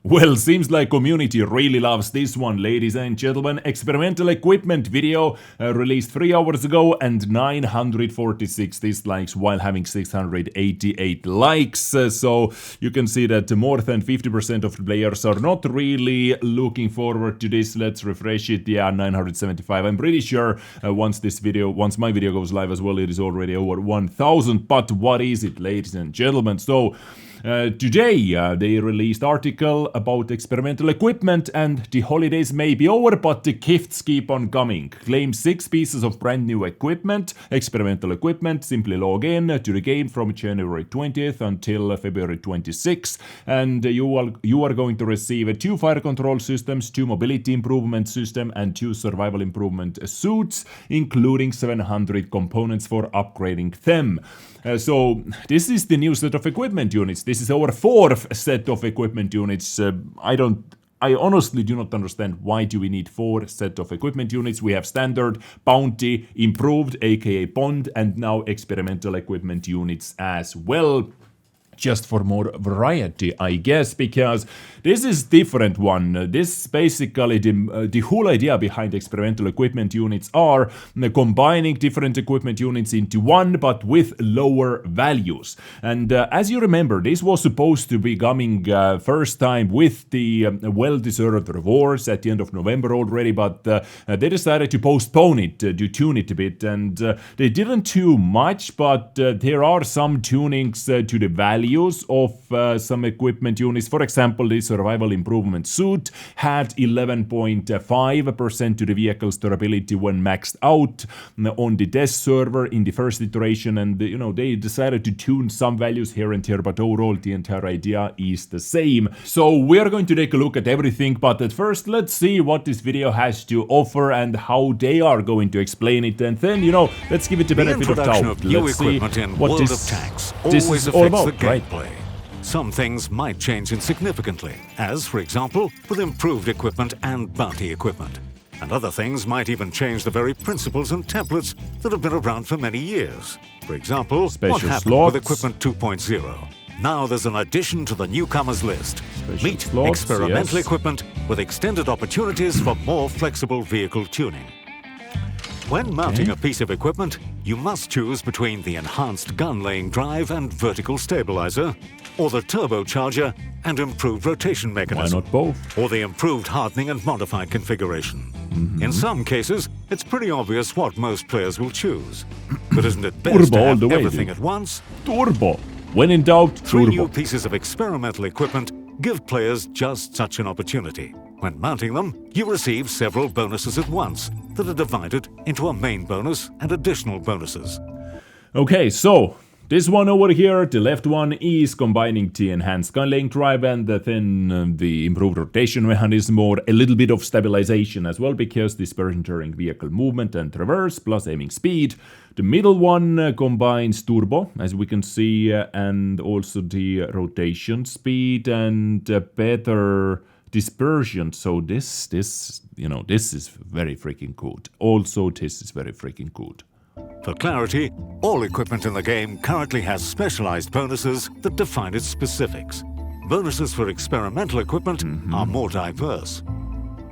Well, seems like community really loves this one, ladies and gentlemen. Experimental equipment video released 3 hours ago and 946 dislikes while having 688 likes. So you can see that more than 50% of players are not really looking forward to this. Let's refresh it. Yeah, 975. I'm pretty sure once my video goes live as well, it is already over 1000. But what is it, ladies and gentlemen? So today they released article about experimental equipment, and the holidays may be over, but the gifts keep on coming. Claim 6 pieces of brand new equipment, experimental equipment. Simply log in to the game from January 20th until February 26th, and you are going to receive 2 fire control systems, 2 mobility improvement system, and 2 survival improvement suits, including 700 components for upgrading them. So this is the new set of equipment units. This is our 4th set of equipment units. I honestly do not understand why do we need 4 set of equipment units. We have standard, bounty, improved, aka bond, and now experimental equipment units as well. Just for more variety, I guess, because this is different one. This basically the whole idea behind experimental equipment units are combining different equipment units into one, but with lower values. And as you remember, this was supposed to be coming first time with the well-deserved rewards at the end of November already, but they decided to postpone it, to tune it a bit, and they didn't do much, but there are some tunings to the value of some equipment units. For example, the survival improvement suit had 11.5% to the vehicle's durability when maxed out on the test server in the first iteration, and they decided to tune some values here and here, but overall the entire idea is the same. So we are going to take a look at everything, but at first let's see what this video has to offer and how they are going to explain it, and then let's give it the benefit of doubt. Let's see what this is all about, right? Some things might change insignificantly, as, for example, with improved equipment and bounty equipment. And other things might even change the very principles and templates that have been around for many years. For example, what happened with Equipment 2.0? Now there's an addition to the newcomers list. Meet experimental equipment with extended opportunities for more flexible vehicle tuning. When mounting a piece of equipment, you must choose between the enhanced gun-laying drive and vertical stabilizer, or the turbocharger and improved rotation mechanism. Why not both? Or the improved hardening and modified configuration. In some cases, it's pretty obvious what most players will choose. But isn't it best to have everything at once? Turbo. When in doubt, 3 turbo. new pieces of experimental equipment give players just such an opportunity. When mounting them, you receive several bonuses at once that are divided into a main bonus and additional bonuses. Okay, so this one over here, the left one, is combining the enhanced gun-laying drive and then the improved rotation mechanism, or a little bit of stabilization as well, because dispersion during vehicle movement and traverse, plus aiming speed. The middle one combines turbo, as we can see, and also the rotation speed and better dispersion. So this is very freaking good. Also, this is very freaking good. For clarity, all equipment in the game currently has specialized bonuses that define its specifics. Bonuses for experimental equipment are more diverse.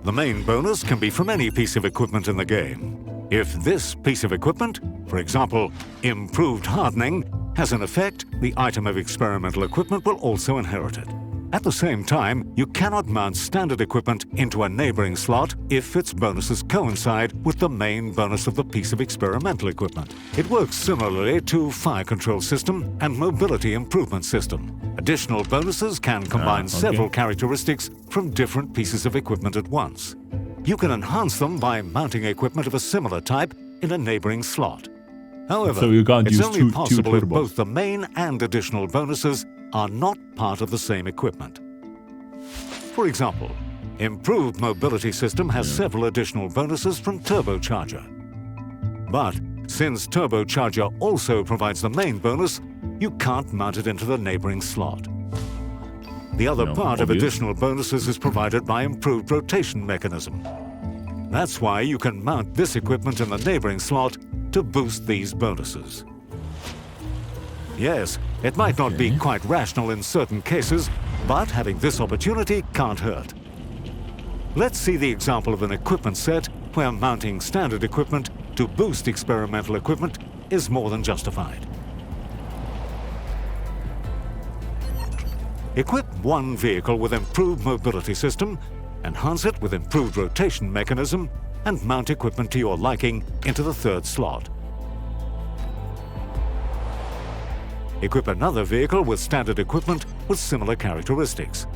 The main bonus can be from any piece of equipment in the game. If this piece of equipment, for example, improved hardening, has an effect, the item of experimental equipment will also inherit it. At the same time, you cannot mount standard equipment into a neighboring slot if its bonuses coincide with the main bonus of the piece of experimental equipment. It works similarly to fire control system and mobility improvement system. Additional bonuses can combine several characteristics from different pieces of equipment at once. You can enhance them by mounting equipment of a similar type in a neighboring slot. However, so you can't it's use only possible if both the main and additional bonuses are not part of the same equipment. For example, improved mobility system has several additional bonuses from turbocharger. But since turbocharger also provides the main bonus, you can't mount it into the neighboring slot. The other part of additional bonuses is provided by improved rotation mechanism. That's why you can mount this equipment in the neighboring slot to boost these bonuses. Yes, it might not be quite rational in certain cases, but having this opportunity can't hurt. Let's see the example of an equipment set where mounting standard equipment to boost experimental equipment is more than justified. Equip one vehicle with improved mobility system, enhance it with improved rotation mechanism, and mount equipment to your liking into the third slot. Equip another vehicle with standard equipment with similar characteristics.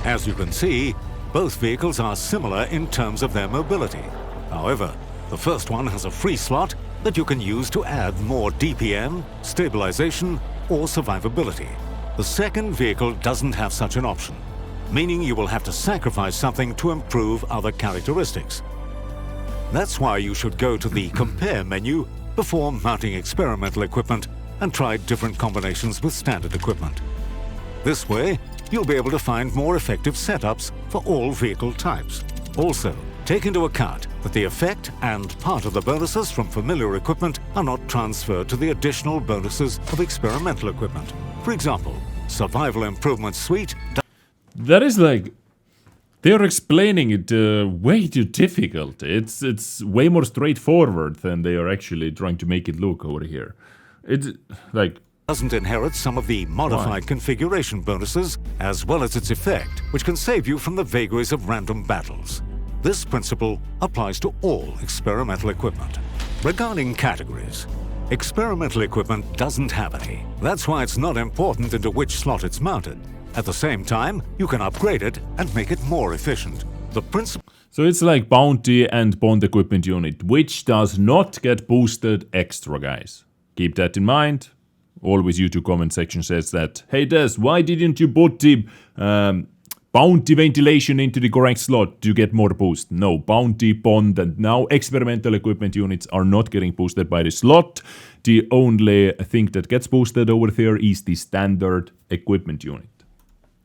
As you can see, both vehicles are similar in terms of their mobility. However, the first one has a free slot that you can use to add more DPM, stabilization, or survivability. The second vehicle doesn't have such an option, meaning you will have to sacrifice something to improve other characteristics. That's why you should go to the Compare menu before mounting experimental equipment and try different combinations with standard equipment. This way, you'll be able to find more effective setups for all vehicle types. Also, take into account that the effect and part of the bonuses from familiar equipment are not transferred to the additional bonuses of experimental equipment. For example, Survival Improvement Suite. That is like... They're explaining it way too difficult. It's way more straightforward than they are actually trying to make it look over here. It's like... doesn't inherit some of the modified configuration bonuses, as well as its effect, which can save you from the vagaries of random battles. This principle applies to all experimental equipment. Regarding categories, experimental equipment doesn't have any. That's why it's not important into which slot it's mounted. At the same time, you can upgrade it and make it more efficient. The principle... So it's like Bounty and Bond Equipment Unit, which does not get boosted extra, guys. Keep that in mind. Always YouTube comment section says that, hey Des, why didn't you put the Bounty ventilation into the correct slot to get more boost? No, Bounty, Bond, and now experimental equipment units are not getting boosted by the slot. The only thing that gets boosted over there is the standard equipment unit.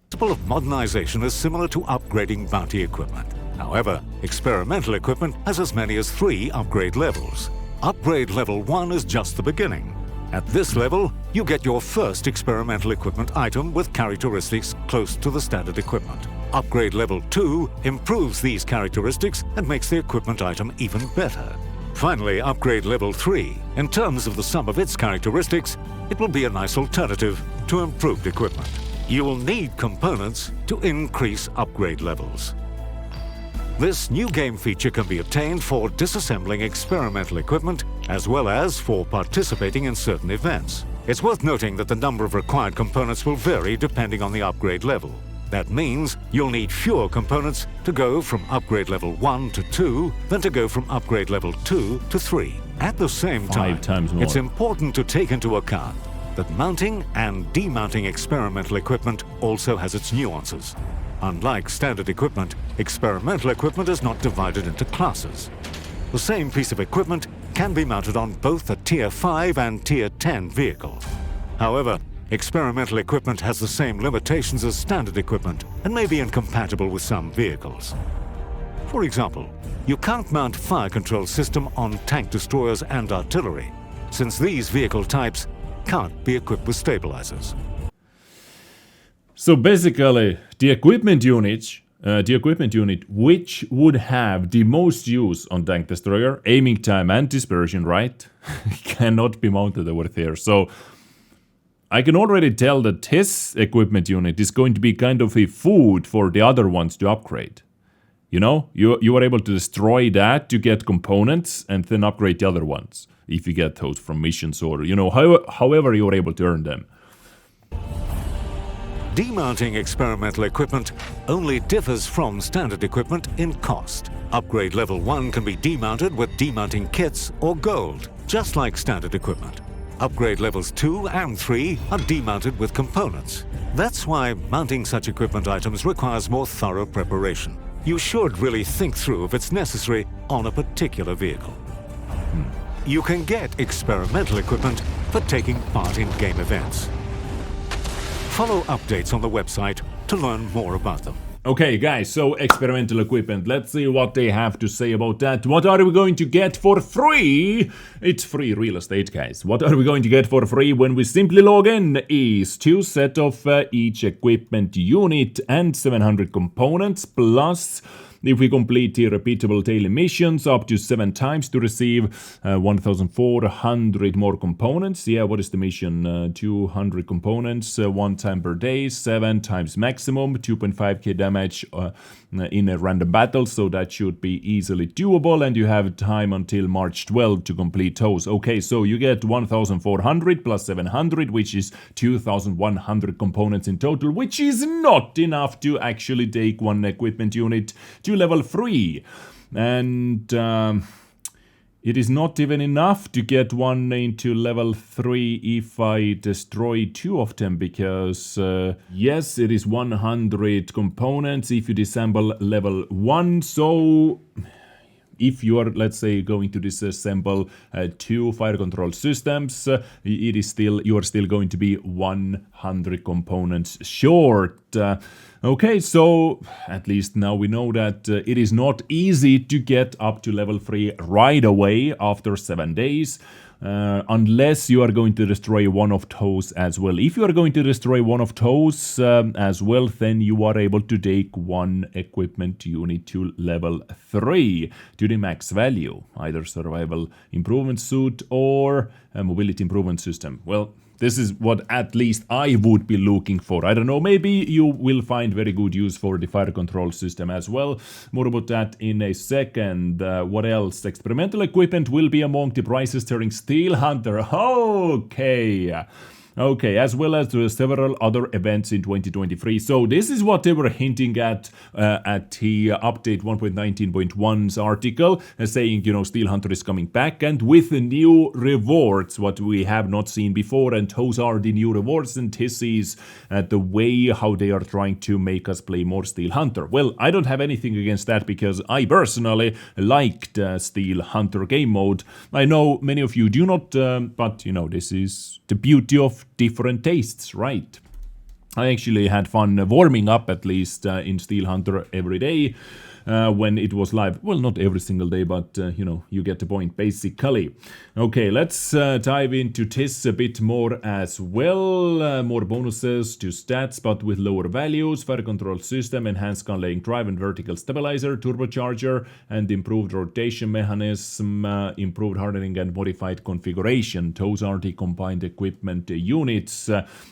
The principle of modernization is similar to upgrading Bounty equipment. However, experimental equipment has as many as 3 upgrade levels. Upgrade level 1 is just the beginning. At this level, you get your first experimental equipment item with characteristics close to the standard equipment. Upgrade level 2 improves these characteristics and makes the equipment item even better. Finally, upgrade level 3, in terms of the sum of its characteristics, it will be a nice alternative to improved equipment. You will need components to increase upgrade levels. This new game feature can be obtained for disassembling experimental equipment as well as for participating in certain events. It's worth noting that the number of required components will vary depending on the upgrade level. That means you'll need fewer components to go from upgrade level 1 to 2 than to go from upgrade level 2 to 3. At the same time, 5 times more. It's important to take into account that mounting and demounting experimental equipment also has its nuances. Unlike standard equipment, experimental equipment is not divided into classes. The same piece of equipment can be mounted on both a Tier 5 and Tier 10 vehicle. However, experimental equipment has the same limitations as standard equipment and may be incompatible with some vehicles. For example, you can't mount fire control system on tank destroyers and artillery, since these vehicle types can't be equipped with stabilizers. So basically, the equipment unit which would have the most use on tank destroyer, aiming time and dispersion, right, cannot be mounted over there. So I can already tell that his equipment unit is going to be kind of a food for the other ones to upgrade. You know, you are able to destroy that to get components and then upgrade the other ones if you get those from missions or, you know, however you're able to earn them. Demounting experimental equipment only differs from standard equipment in cost. Upgrade level 1 can be demounted with demounting kits or gold, just like standard equipment. Upgrade levels 2 and 3 are demounted with components. That's why mounting such equipment items requires more thorough preparation. You should really think through if it's necessary on a particular vehicle. You can get experimental equipment for taking part in game events. Follow updates on the website to learn more about them. Okay, guys, so experimental equipment. Let's see what they have to say about that. What are we going to get for free? It's free real estate, guys. What are we going to get for free when we simply log in? Is 2 set of each equipment unit and 700 components, plus if we complete the repeatable daily missions up to 7 times to receive 1,400 more components. Yeah, what is the mission? 200 components, 1 time per day, 7 times maximum, 2.5k damage in a random battle, so that should be easily doable, and you have time until March 12 to complete those. Okay, so you get 1,400 plus 700, which is 2,100 components in total, which is not enough to actually take one equipment unit to level 3. And it is not even enough to get one into level 3 if I destroy 2 of them, because yes, it is 100 components if you disassemble level 1, so if you are, let's say, going to disassemble 2 fire control systems, you are still going to be 100 components short. Okay, so at least now we know that it is not easy to get up to level 3 right away after 7 days. Unless you are going to destroy one of those as well. If you are going to destroy one of those as well, then you are able to take one equipment unit to level 3 to the max value, either survival improvement suit or a mobility improvement system. Well, this is what at least I would be looking for. I don't know, maybe you will find very good use for the fire control system as well. More about that in a second. What else? Experimental equipment will be among the prizes during Steel Hunter. Okay. Okay, as well as several other events in 2023. So this is what they were hinting at the update 1.19.1's article, saying, you know, Steel Hunter is coming back and with new rewards, what we have not seen before, and those are the new rewards, and this is the way how they are trying to make us play more Steel Hunter. Well, I don't have anything against that because I personally liked Steel Hunter game mode. I know many of you do not, but, you know, this is the beauty of different tastes, right? I actually had fun warming up, at least in Steel Hunter every day when it was live. Well, not every single day, but you know, you get the point basically. Okay, let's dive into this a bit more as well. More bonuses to stats, but with lower values. Fire control system, enhanced gun laying drive and vertical stabilizer, turbocharger, and improved rotation mechanism, improved hardening and modified configuration. Those are the combined equipment units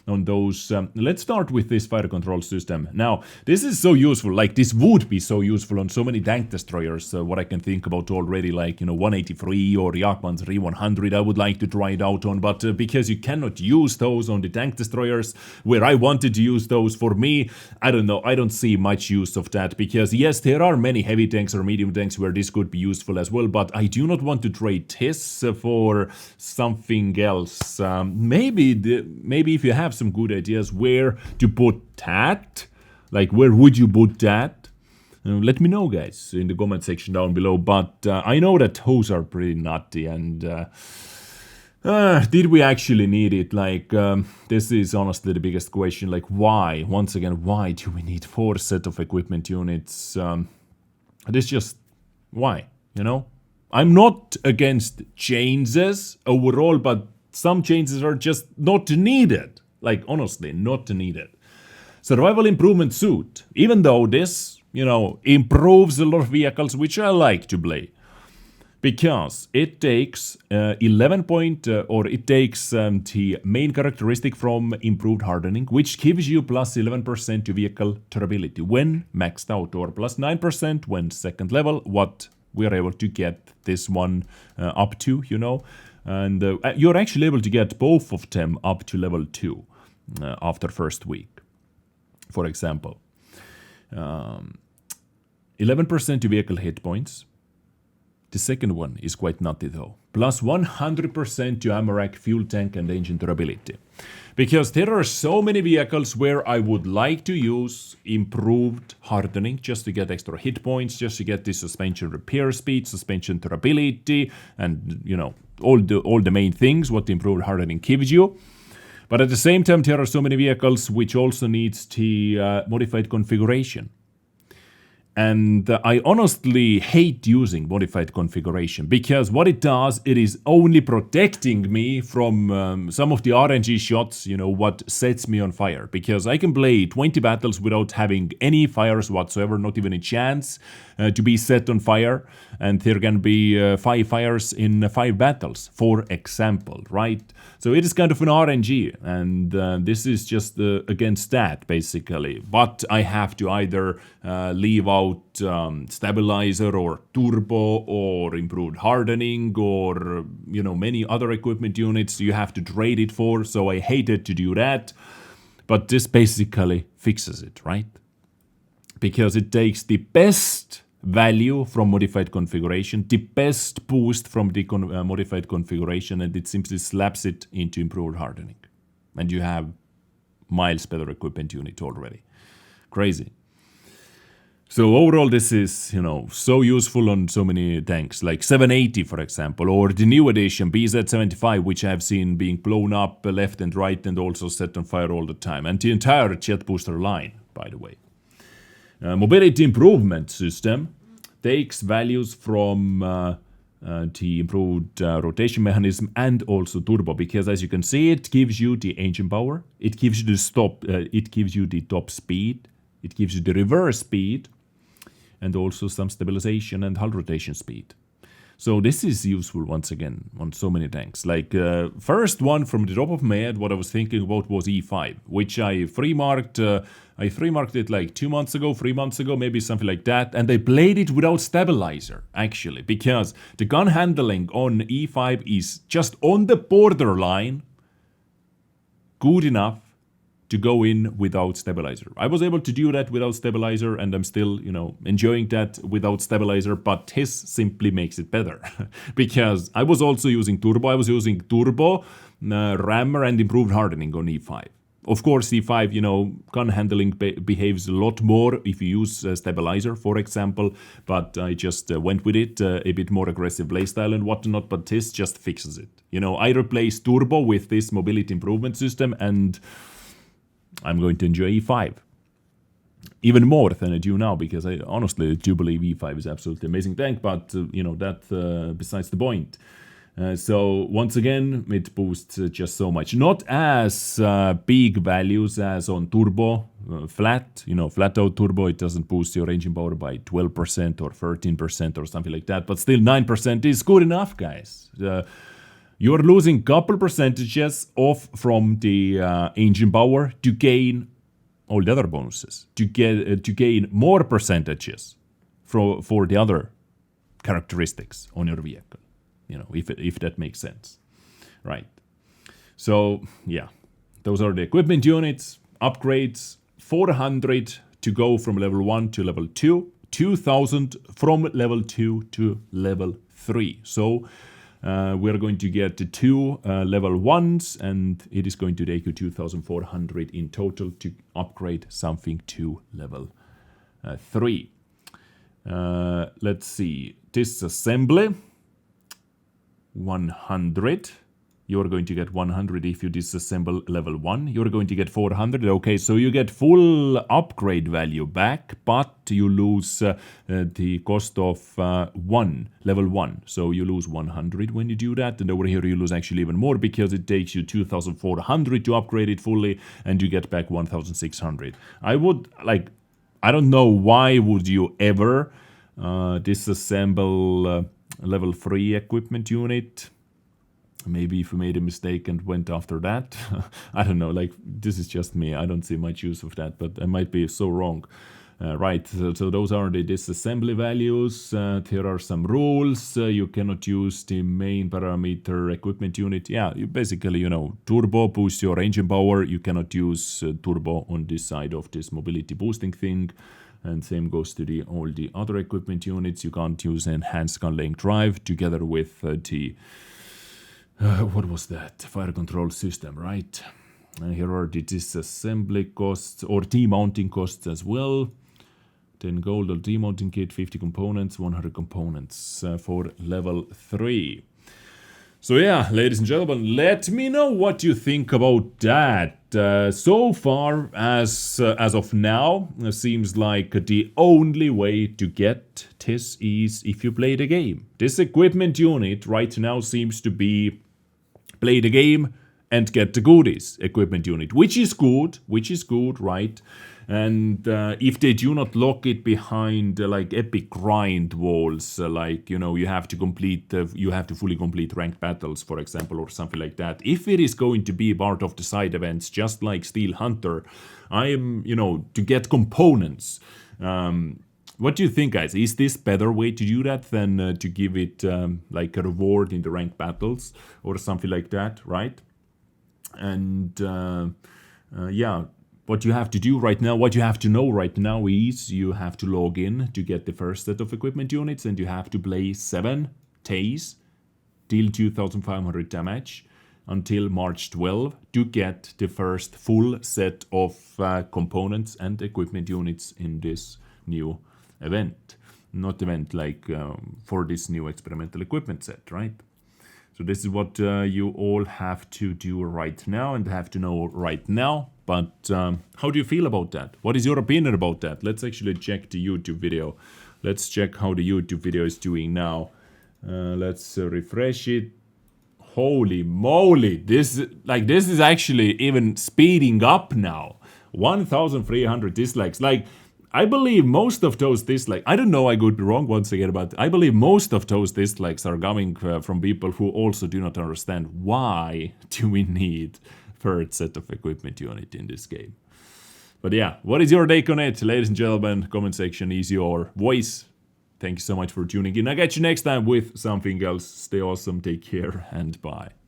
on those. Let's start with this fire control system. Now, this is so useful. Like, this would be so useful on so many tank destroyers. What I can think about already, like, you know, 183 or Yakman's Re 100, I would like to try it out on, but because you cannot use those on the tank destroyers where I wanted to use those, for me, I don't know, I don't see much use of that, because yes, there are many heavy tanks or medium tanks where this could be useful as well, but I do not want to trade this for something else. Maybe if you have some good ideas where to put that, like, where would you put that? Let me know, guys, in the comment section down below. But I know that those are pretty nutty, and did we actually need it? Like, this is honestly the biggest question. Like, why? Once again, why do we need 4 set of equipment units? This just, why? You know? I'm not against changes overall, but some changes are just not needed. Like, honestly, not needed. Survival improvement suit. Even though this, you know, improves a lot of vehicles, which I like to play, because it takes 11 point, or it takes the main characteristic from improved hardening, which gives you plus 11% to vehicle durability when maxed out, or plus 9% when second level, what we are able to get this one up to, you know, and you're actually able to get both of them up to level 2 after first week, for example. 11% to vehicle hit points. The second one is quite nutty though. Plus 100% to ammo rack, fuel tank, and engine durability. Because there are so many vehicles where I would like to use improved hardening just to get extra hit points, just to get the suspension repair speed, suspension durability, and, you know, all the main things what the improved hardening gives you. But at the same time, there are so many vehicles which also needs the modified configuration. And I honestly hate using modified configuration because what it does, it is only protecting me from some of the RNG shots, what sets me on fire. Because I can play 20 battles without having any fires whatsoever, not even a chance to be set on fire. And there can be 5 fires in 5 battles, for example, right? So it is kind of an RNG, and this is just against that, basically. But I have to either leave out stabilizer or turbo or improved hardening or many other equipment units you have to trade it for, so I hated to do that. But this basically fixes it, right? Because it takes the best value from modified configuration, the best boost from the modified configuration, and it simply slaps it into improved hardening. And you have miles better equipment unit already. Crazy. So overall, this is, so useful on so many tanks, like 780, for example, or the new edition, BZ75, which I have seen being blown up left and right and also set on fire all the time. And the entire jet booster line, by the way. Mobility improvement system takes values from the improved rotation mechanism and also turbo, because as you can see, it gives you the engine power, it gives you the top speed, it gives you the reverse speed, and also some stabilization and hull rotation speed. So this is useful once again on so many tanks. Like first one from the top of my head, what I was thinking about was E5, which I free marked it like 2 months ago, 3 months ago, maybe something like that. And I played it without stabilizer, actually, because the gun handling on E5 is just on the borderline good enough to go in without stabilizer. I was able to do that without stabilizer, and I'm still, enjoying that without stabilizer, but his simply makes it better. Because I was also using turbo. I was using turbo, rammer, and improved hardening on E5. Of course, E5, gun handling behaves a lot more if you use stabilizer, for example, but I just went with it, a bit more aggressive playstyle and whatnot, but this just fixes it. I replaced turbo with this mobility improvement system, and I'm going to enjoy E5 even more than I do now, because I honestly do believe E5 is absolutely amazing tank, but that besides the point. So once again, it boosts just so much. Not as big values as on turbo, flat out turbo, it doesn't boost your engine power by 12% or 13% or something like that, but still 9% is good enough, guys. You're losing couple percentages off from the engine power to gain all the other bonuses, to gain more percentages for the other characteristics on your vehicle, if that makes sense, right? So yeah, those are the equipment units, upgrades, 400 to go from level 1 to level 2, 2000 from level 2 to level 3. So we're going to get 2 level 1s, and it is going to take you 2,400 in total to upgrade something to level 3. Let's see. Disassembly, 100. You're going to get 100 if you disassemble level 1. You're going to get 400. Okay, so you get full upgrade value back, but you lose the cost of level 1. So you lose 100 when you do that. And over here you lose actually even more, because it takes you 2,400 to upgrade it fully, and you get back 1,600. I don't know why would you ever disassemble level 3 equipment unit. Maybe if you made a mistake and went after that. I don't know, this is just me. I don't see much use of that, but I might be so wrong. Right, so those are the disassembly values. There are some rules. You cannot use the main parameter equipment unit. Yeah, you basically, turbo boosts your engine power. You cannot use turbo on this side of this mobility boosting thing. And same goes to all the other equipment units. You can't use enhanced gun laying drive together with the what was that? Fire control system, right? And here are the disassembly costs or demounting costs as well. 10 gold or demounting kit, 50 components, 100 components for level 3. So yeah, ladies and gentlemen, let me know what you think about that. So far, as of now, it seems like the only way to get this is if you play the game. This equipment unit right now seems to be play the game and get the goodies equipment unit, which is good, right? And if they do not lock it behind like epic grind walls, like you have to fully complete ranked battles, for example, or something like that. If it is going to be part of the side events, just like Steel Hunter, I am to get components. What do you think, guys? Is this better way to do that than to give it like a reward in the ranked battles or something like that, right? And yeah, what you have to do right now, what you have to know right now is you have to log in to get the first set of equipment units, and you have to play 7 days, deal 2,500 damage until March 12 to get the first full set of components and equipment units in this new event. Not event, like for this new experimental equipment set, right? So this is what you all have to do right now and have to know right now. But how do you feel about that? What is your opinion about that? Let's actually check the YouTube video. Let's check how the YouTube video is doing now. Let's refresh it. Holy moly, this is actually even speeding up now. 1,300 dislikes. Like, I believe most of those dislikes, I don't know, I could be wrong once again, but I believe most of those dislikes are coming from people who also do not understand why do we need third set of equipment unit in this game. But yeah, what is your take on it, ladies and gentlemen? Comment section is your voice. Thank you so much for tuning in. I'll catch you next time with something else. Stay awesome, take care, and bye.